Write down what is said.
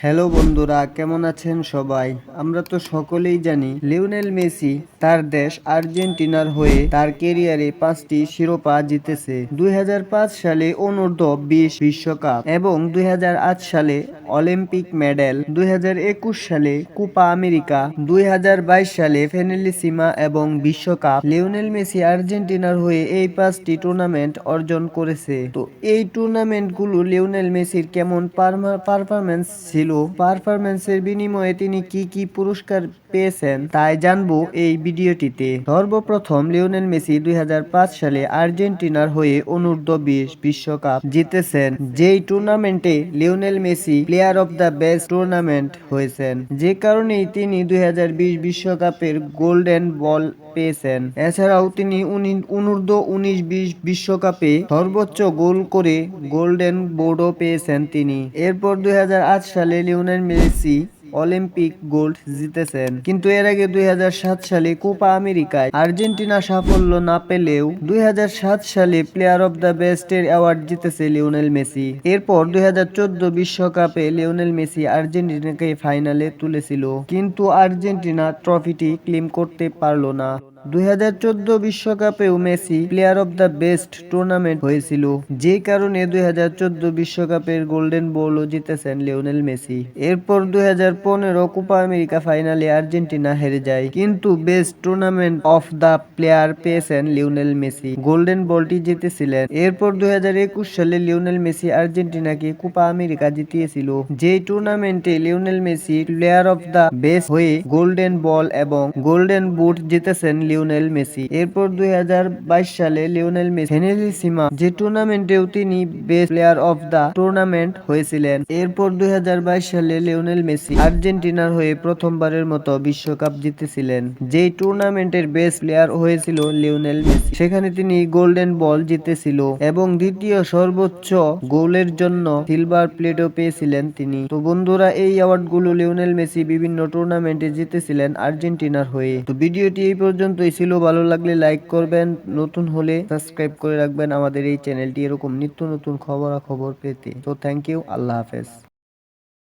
Hello বন্ধুরা, কেমন আছেন সবাই? আমরা তো সকলেই জানি লিওনেল মেসি তার দেশ আর্জেন্টিনার হয়ে তার ক্যারিয়ারে 5টি শিরোপা জিতেছে। 2005 সালে অনূর্ধ্ব-20 বিশ্বকাপ এবং 2008 সালে অলিম্পিক মেডেল, 2021 সালে কোপা আমেরিকা, 2022 সালে ফেনেলিসিমা এবং বিশ্বকাপ। লিওনেল মেসি আর্জেন্টিনার হয়ে এই 5টি টুর্নামেন্ট অর্জন করেছে। তো এই টুর্নামেন্টগুলো লিওনেল মেসির কেমন পারফরমেন্স ছিল, পারফরমেন্সের বিনিময়ে তিনি কি কি পুরস্কার পেয়েছেন তাই জানবো এই ভিডিওটিতে। সর্বপ্রথম লিওনেল মেসি 2005 সালে আর্জেন্টিনার হয়ে অনূর্ধ্ব-20 বিশ্বকাপ জিতেছেন, যেই টুর্নামেন্টে Lionel Messi player of the best tournament হয়েছেন, যে কারণেই তিনি 2020 বিশ্বকাপের গোল্ডেন বল পেয়েছেন। এছাড়াও তিনি অনূর্ধ্ব-19 বিশ্বকাপে সর্বোচ্চ গোল করে গোল্ডেন বোর্ডও পেয়েছেন তিনি। এরপর 2008 সালে লিওনেল মেসি অলিম্পিক গোল্ড জিতেছেন, কিন্তু এর আগে 2007 সালে কোপা আমেরিকায় আর্জেন্টিনা সাফল্য না পেলেও 2007 সালে প্লেয়ার অফ দ্য বেস্ট এর অ্যাওয়ার্ড জিতেছে লিওনেল মেসি। এরপর 2014 বিশ্বকাপে লিওনেল মেসি আর্জেন্টিনাকে ফাইনালে তুলেছিল, কিন্তু আর্জেন্টিনা ট্রফিটি ক্লেম করতে পারল না। 2014 বিশ্বকাপেও Messi player of the best tournament হয়েছিল, যে কারণে 2014 বিশ্বকাপের গোল্ডেন বলও জিতেছেন লিওনেল মেসি। এরপর 2015 কোপা আমেরিকা ফাইনালে আর্জেন্টিনা হেরে যায়, কিন্তু best tournament of the player পেয়েছেন লিওনেল মেসি, গোল্ডেন বলটি জিতেছিলেন। এরপর 2021 সালে লিওনেল মেসি আর্জেন্টিনাকে কোপা আমেরিকা জিতিয়েছিল, যেই টুর্নামেন্টে Lionel Messi player of the best হয়ে গোল্ডেন বল এবং গোল্ডেন বুট জিতেছেন লিওনেল মেসি। এরপর 2022 সালে লিওনেল মেসি ফেনেলিসিমা, যে টুর্নামেন্টেও তিনি best player of the tournament হয়েছিলেন। এরপর 2022 সালে লিওনেল মেসি আর্জেন্টিনার হয়ে প্রথমবারের মতো বিশ্বকাপ জিতেছিলেন, যেই টুর্নামেন্টের বেস্ট প্লেয়ার হয়েছিল লিওনেল মেসি। সেখানে তিনি গোল্ডেন বল জিতেছিল এবং দ্বিতীয় সর্বোচ্চ গোলের জন্য সিলভার প্লেটও পেয়েছিলেন তিনি। তো বন্ধুরা, এই অ্যাওয়ার্ডগুলো লিওনেল মেসি বিভিন্ন টুর্নামেন্টে জিতেছিলেন আর্জেন্টিনার হয়ে। তো ভিডিওটি এই পর্যন্তই ছিল। ভালো লাগলে লাইক করবেন, নতুন হলে সাবস্ক্রাইব করে রাখবেন আমাদের এই চ্যানেলটি এরকম নিত্য নতুন খবরাখবর পেতে। তো থ্যাংক ইউ, আল্লাহ হাফেজ।